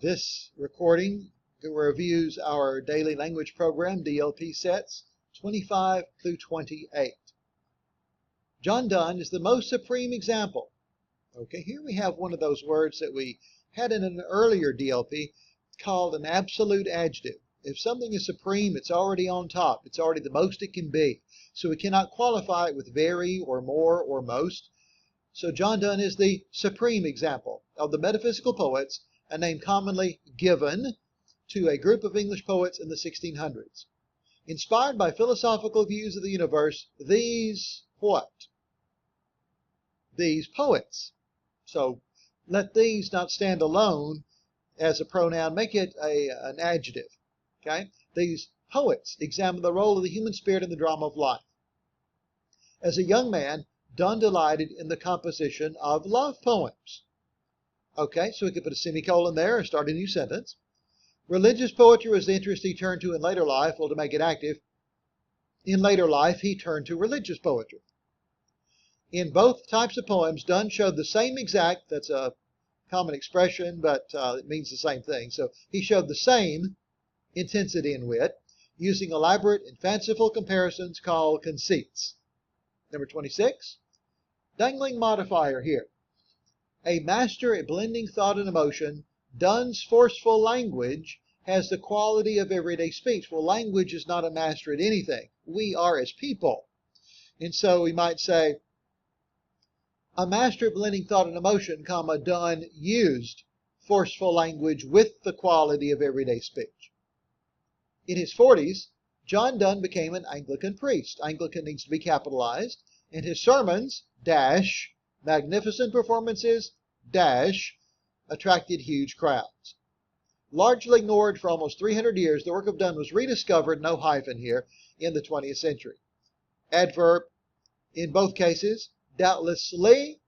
This recording reviews our daily language program, DLP sets 25 through 28. John Donne is the most supreme example. Okay, here we have one of those words that we had in an earlier DLP called an absolute adjective. If something is supreme, it's already on top. It's already the most it can be. So we cannot qualify it with very or more or most. So John Donne is the supreme example of the metaphysical poets, a name commonly given to a group of English poets in the 1600s. Inspired by philosophical views of the universe, these what? These poets. So let these not stand alone as a pronoun. Make it an adjective. Okay? These poets examine the role of the human spirit in the drama of life. As a young man, Donne delighted in the composition of love poems. Okay, so we could put a semicolon there and start a new sentence. Religious poetry was the interest he turned to in later life. Well, to make it active, in later life he turned to religious poetry. In both types of poems, Donne showed the same exact, that's a common expression, but it means the same thing. So he showed the same intensity and wit, using elaborate and fanciful comparisons called conceits. Number 26, Dangling Modifier here. A master at blending thought and emotion, Donne's forceful language has the quality of everyday speech. Well, language is not a master at anything. We are as people. And so we might say, a master at blending thought and emotion, comma, Donne used forceful language with the quality of everyday speech. In his 40s, John Donne became an Anglican priest. Anglican needs to be capitalized. And his sermons, magnificent performances, attracted huge crowds. Largely ignored for almost 300 years, the work of Donne was rediscovered, no hyphen here, in the 20th century. Adverb, in both cases, doubtlessly,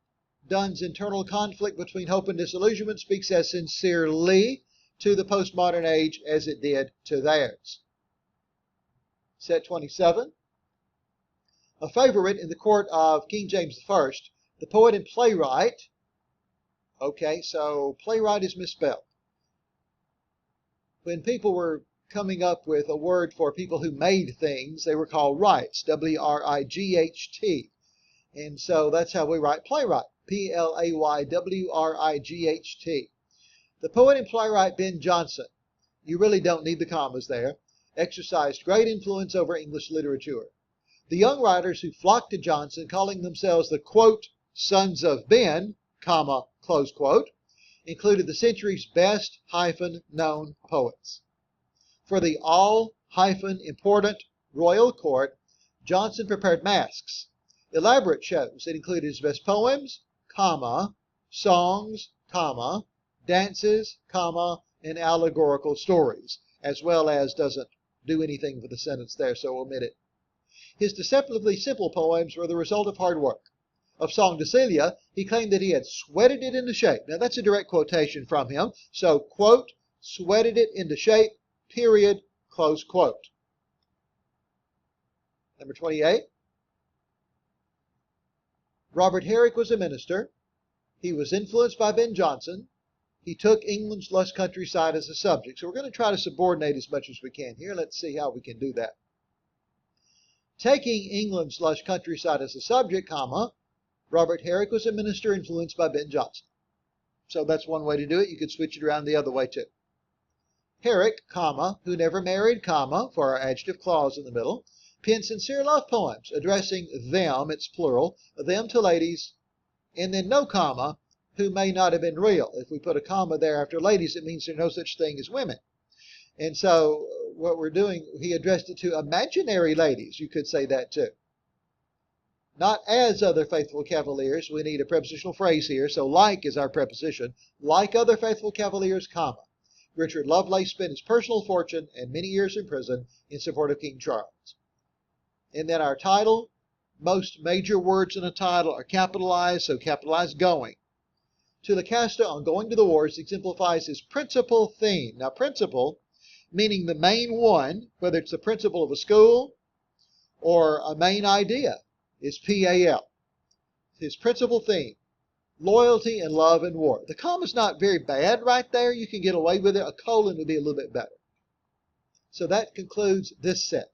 Donne's internal conflict between hope and disillusionment speaks as sincerely to the postmodern age as it did to theirs. Set 27. A favorite in the court of King James I, the poet and playwright. Okay, so playwright is misspelled. When people were coming up with a word for people who made things, they were called wrights, W-R-I-G-H-T. And so that's how we write playwright, P-L-A-Y-W-R-I-G-H-T. The poet and playwright Ben Jonson, you really don't need the commas there, exercised great influence over English literature. The young writers who flocked to Jonson, calling themselves the, quote, sons of Ben, comma, close quote, included the century's best known poets. For the all-important royal court, Jonson prepared masques, elaborate shows that included his best poems, comma, songs, comma, dances, comma, and allegorical stories, as well as doesn't do anything for the sentence there, so omit it. His deceptively simple poems were the result of hard work. Of Song to Celia, he claimed that he had sweated it into shape. Now, that's a direct quotation from him. So, quote, sweated it into shape, period, close quote. Number 28. Robert Herrick was a minister. He was influenced by Ben Jonson. He took England's lush countryside as a subject. So we're going to try to subordinate as much as we can here. Let's see how we can do that. Taking England's lush countryside as a subject, comma, Robert Herrick was a minister influenced by Ben Jonson. So that's one way to do it. You could switch it around the other way too. Herrick, comma, who never married, comma, for our adjective clause in the middle, penned sincere love poems addressing them, it's plural, them to ladies, and then no comma, who may not have been real. If we put a comma there after ladies, it means there's no such thing as women. And so what we're doing, he addressed it to imaginary ladies. You could say that too. Not as other faithful cavaliers. We need a prepositional phrase here. So like is our preposition. Like other faithful cavaliers, comma. Richard Lovelace spent his personal fortune and many years in prison in support of King Charles. And then our title. Most major words in a title are capitalized, so capitalize going. To Lucasta on going to the wars exemplifies his principal theme. Now principal, meaning the main one, whether it's the principal of a school or a main idea, is PAL. His principal theme. loyalty and love and war. The comma's not very bad right there. You can get away with it. A colon would be a little bit better. So that concludes this set.